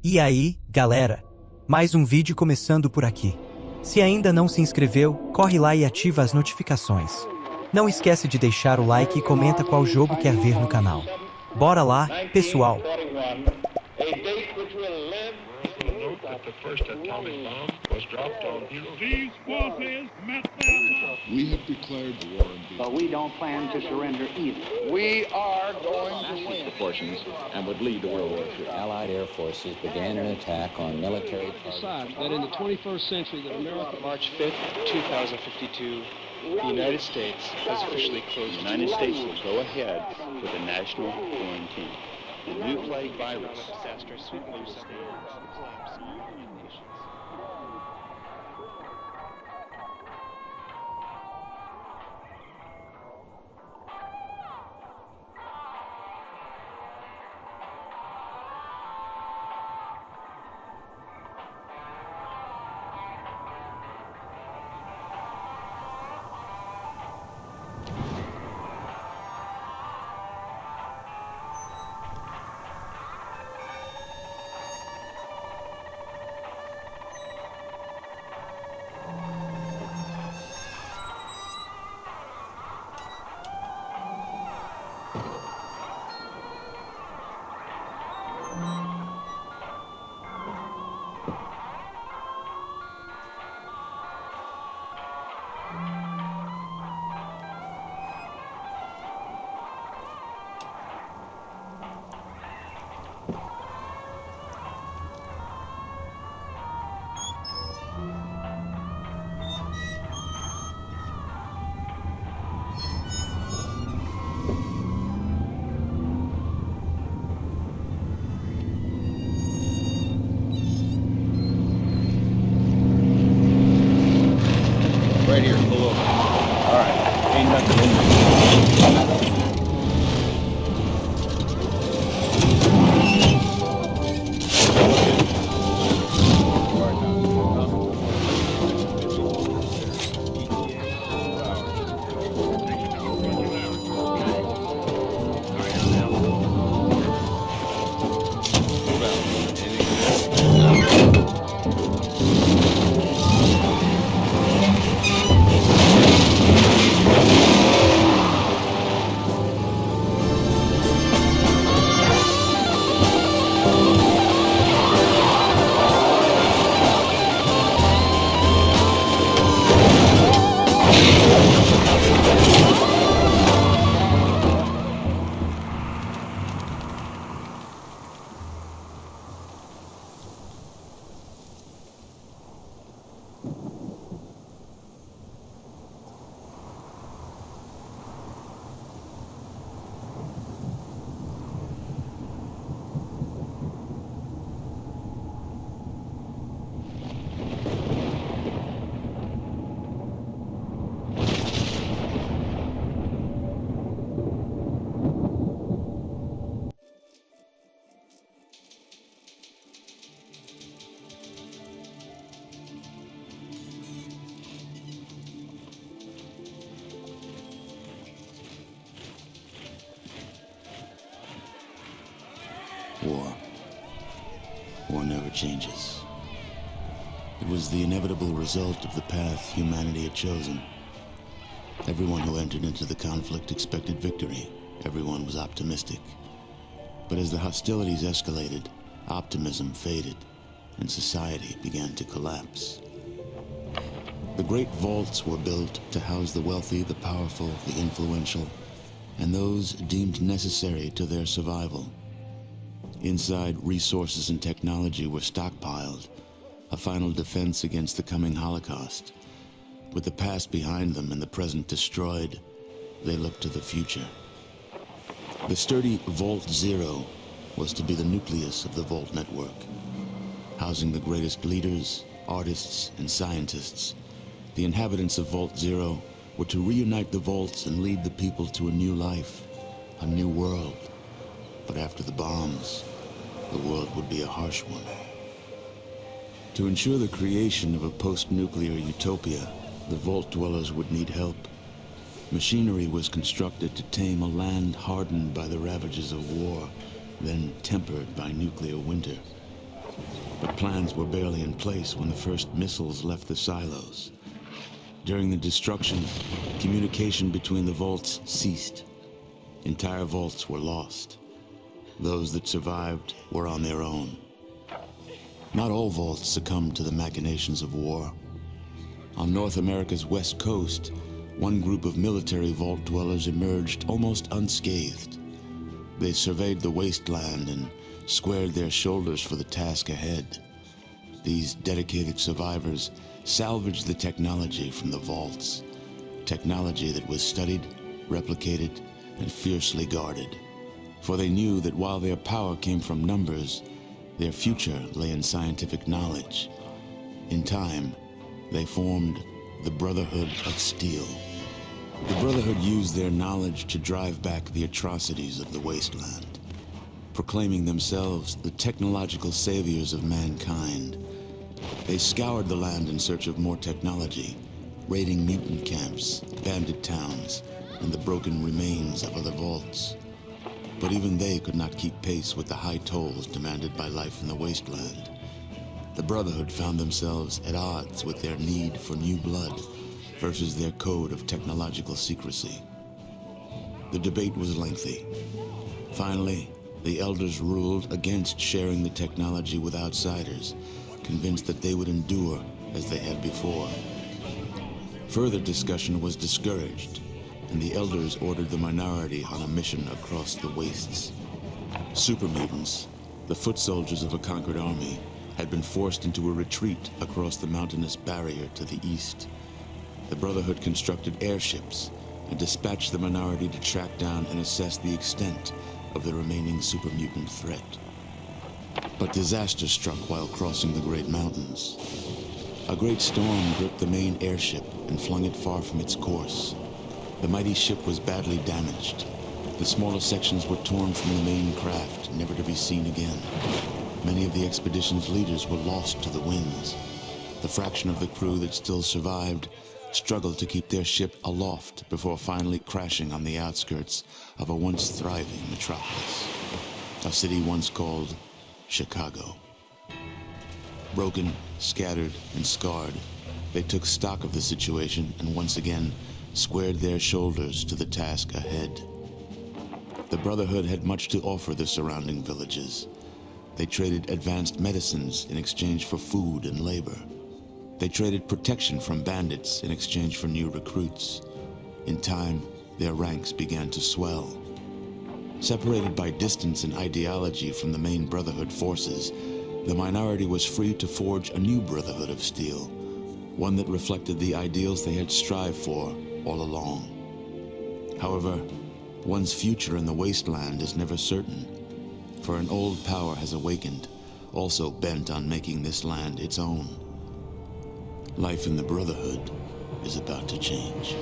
E aí, galera? Mais um vídeo começando por aqui. Se ainda não se inscreveu, corre lá e ativa as notificações. Não esquece de deixar o like e comenta qual jogo quer ver no canal. Bora lá, pessoal! The first atomic bomb was dropped on Hiroshima. These forces met their match. We have declared war on Vietnam. But we don't plan to surrender either. We are going to win. Proportions and would lead to World War III. Allied air forces began an attack on military. Decides that in the 21st century that America... March 5th, 2052, the United States has officially closed. The United States will go ahead with a national quarantine. The new plague virus. Disaster sweeping the collapse of the United Nations. Right here, pull over. All right, ain't nothing in there. War never changes. It was the inevitable result of the path humanity had chosen. Everyone who entered into the conflict expected victory. Everyone was optimistic. But as the hostilities escalated, optimism faded, and society began to collapse. The great vaults were built to house the wealthy, the powerful, the influential, and those deemed necessary to their survival. Inside, resources and technology were stockpiled, a final defense against the coming Holocaust. With the past behind them and the present destroyed, they looked to the future. The sturdy Vault Zero was to be the nucleus of the Vault network, housing the greatest leaders, artists, and scientists. The inhabitants of Vault Zero were to reunite the vaults and lead the people to a new life, a new world. But after the bombs, the world would be a harsh one. To ensure the creation of a post-nuclear utopia, the Vault dwellers would need help. Machinery was constructed to tame a land hardened by the ravages of war, then tempered by nuclear winter. But plans were barely in place when the first missiles left the silos. During the destruction, communication between the vaults ceased. Entire vaults were lost. Those that survived were on their own. Not all vaults succumbed to the machinations of war. On North America's west coast, one group of military vault dwellers emerged almost unscathed. They surveyed the wasteland and squared their shoulders for the task ahead. These dedicated survivors salvaged the technology from the vaults, technology that was studied, replicated, and fiercely guarded. For they knew that while their power came from numbers, their future lay in scientific knowledge. In time, they formed the Brotherhood of Steel. The Brotherhood used their knowledge to drive back the atrocities of the Wasteland, proclaiming themselves the technological saviors of mankind. They scoured the land in search of more technology, raiding mutant camps, bandit towns, and the broken remains of other vaults. But even they could not keep pace with the high tolls demanded by life in the Wasteland. The Brotherhood found themselves at odds with their need for new blood versus their code of technological secrecy. The debate was lengthy. Finally, the elders ruled against sharing the technology with outsiders, convinced that they would endure as they had before. Further discussion was discouraged, and the elders ordered the minority on a mission across the wastes. Super mutants, the foot soldiers of a conquered army, had been forced into a retreat across the mountainous barrier to the east. The Brotherhood constructed airships and dispatched the minority to track down and assess the extent of the remaining super mutant threat. But disaster struck while crossing the Great Mountains. A great storm gripped the main airship and flung it far from its course. The mighty ship was badly damaged. The smaller sections were torn from the main craft, never to be seen again. Many of the expedition's leaders were lost to the winds. The fraction of the crew that still survived struggled to keep their ship aloft before finally crashing on the outskirts of a once thriving metropolis, a city once called Chicago. Broken, scattered, and scarred, they took stock of the situation and once again squared their shoulders to the task ahead. The Brotherhood had much to offer the surrounding villages. They traded advanced medicines in exchange for food and labor. They traded protection from bandits in exchange for new recruits. In time, their ranks began to swell. Separated by distance and ideology from the main Brotherhood forces, the minority was free to forge a new Brotherhood of Steel, one that reflected the ideals they had strived for all along. However, one's future in the Wasteland is never certain, for an old power has awakened, also bent on making this land its own. Life in the Brotherhood is about to change.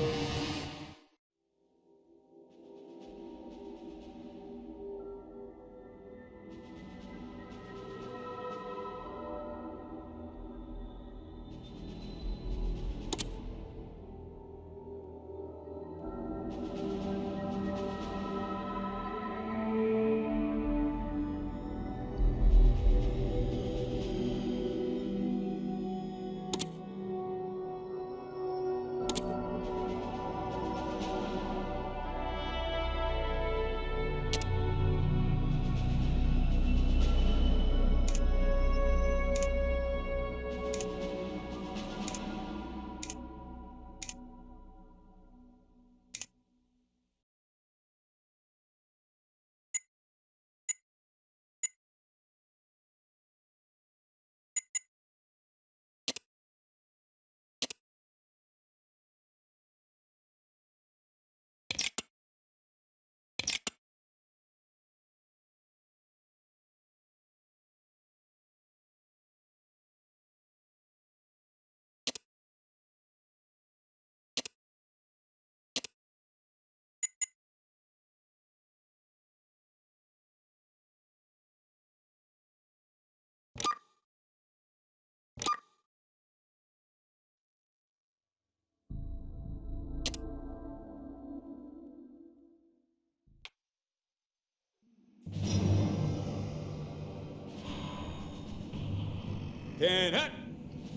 10 hut.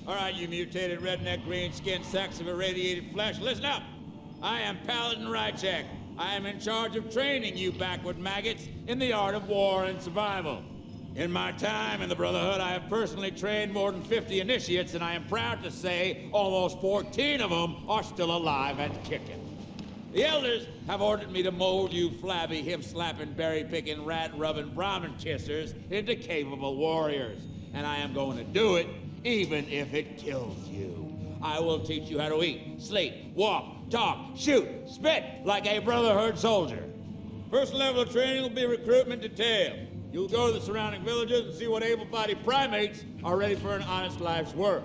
All right, you mutated redneck green-skinned sacks of irradiated flesh, listen up. I am Paladin Rychek. I am in charge of training you backward maggots in the art of war and survival. In my time in the Brotherhood, I have personally trained more than 50 initiates, and I am proud to say almost 14 of them are still alive and kicking. The elders have ordered me to mold you flabby, hip-slapping, berry-picking, rat-rubbing Brahmin kissers into capable warriors. And I am going to do it, even if it kills you. I will teach you how to eat, sleep, walk, talk, shoot, spit like a Brotherhood soldier. First level of training will be recruitment detail. You'll go to the surrounding villages and see what able-bodied primates are ready for an honest life's work.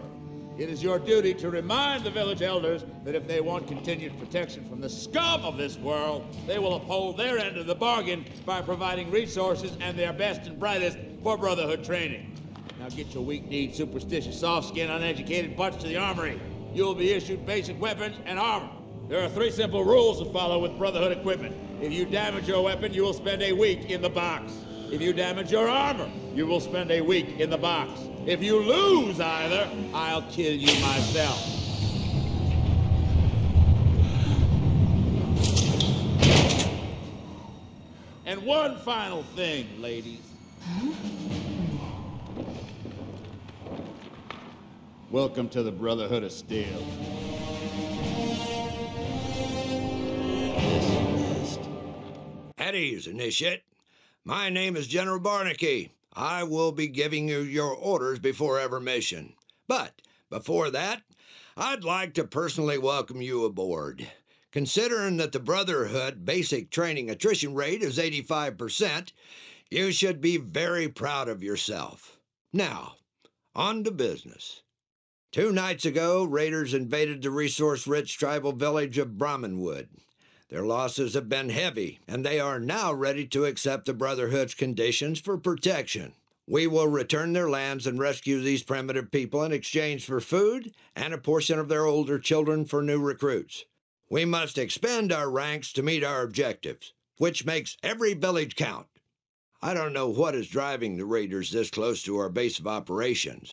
It is your duty to remind the village elders that if they want continued protection from the scum of this world, they will uphold their end of the bargain by providing resources and their best and brightest for Brotherhood training. Now get your weak-kneed, superstitious, soft-skinned, uneducated butts to the armory. You will be issued basic weapons and armor. There are 3 simple rules to follow with Brotherhood equipment. If you damage your weapon, you will spend a week in the box. If you damage your armor, you will spend a week in the box. If you lose either, I'll kill you myself. And one final thing, ladies. Welcome to the Brotherhood of Steel. At ease, initiate. My name is General Barnaky. I will be giving you your orders before every mission. But before that, I'd like to personally welcome you aboard. Considering that the Brotherhood basic training attrition rate is 85%, you should be very proud of yourself. Now, on to business. 2 nights ago, raiders invaded the resource-rich tribal village of Brahmanwood. Their losses have been heavy, and they are now ready to accept the Brotherhood's conditions for protection. We will return their lands and rescue these primitive people in exchange for food and a portion of their older children for new recruits. We must expand our ranks to meet our objectives, which makes every village count. I don't know what is driving the raiders this close to our base of operations.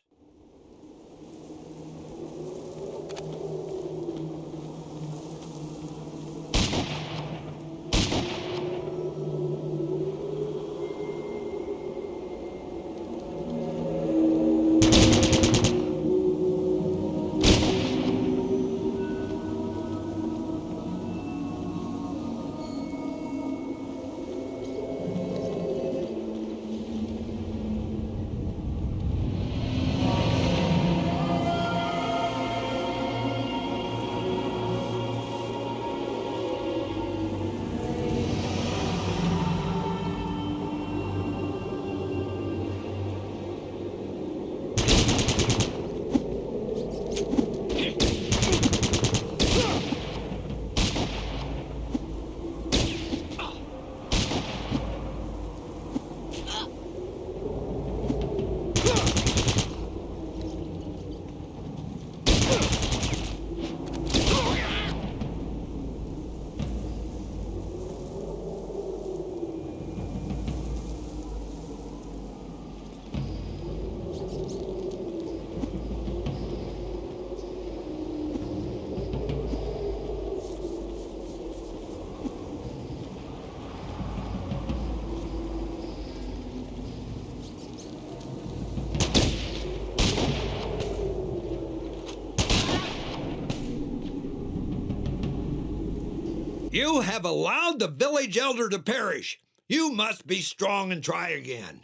You have allowed the village elder to perish. You must be strong and try again.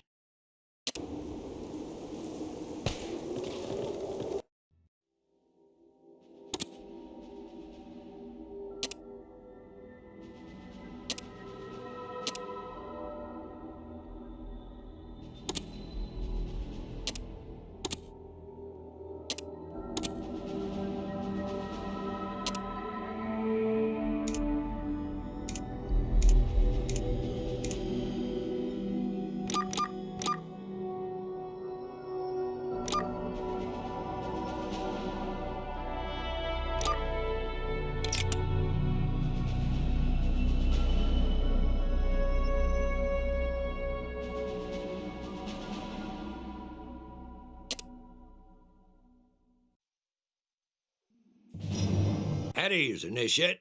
At ease, initiate.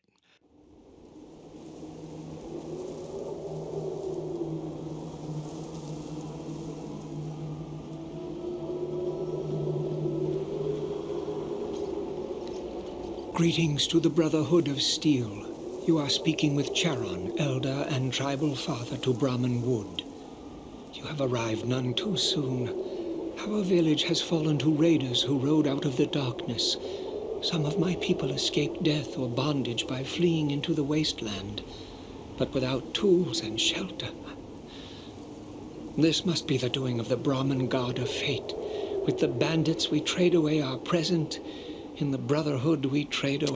Greetings to the Brotherhood of Steel. You are speaking with Charon, elder and tribal father to Brahman Wood. You have arrived none too soon. Our village has fallen to raiders who rode out of the darkness. Some of my people escaped death or bondage by fleeing into the Wasteland, but without tools and shelter. This must be the doing of the Brahmin god of fate. With the bandits we trade away our present. In the Brotherhood we trade away.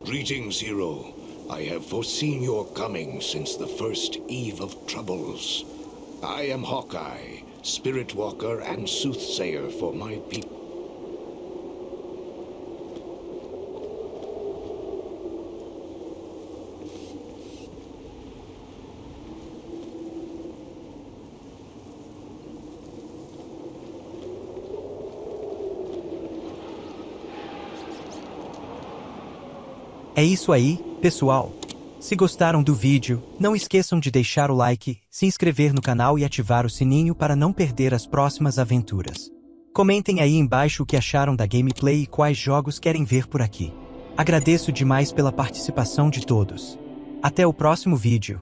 Greetings, hero. I have foreseen your coming since the first eve of troubles. I am Hawkeye, spirit walker and soothsayer for my people. É isso aí, pessoal. Se gostaram do vídeo, não esqueçam de deixar o like, se inscrever no canal e ativar o sininho para não perder as próximas aventuras. Comentem aí embaixo o que acharam da gameplay e quais jogos querem ver por aqui. Agradeço demais pela participação de todos. Até o próximo vídeo.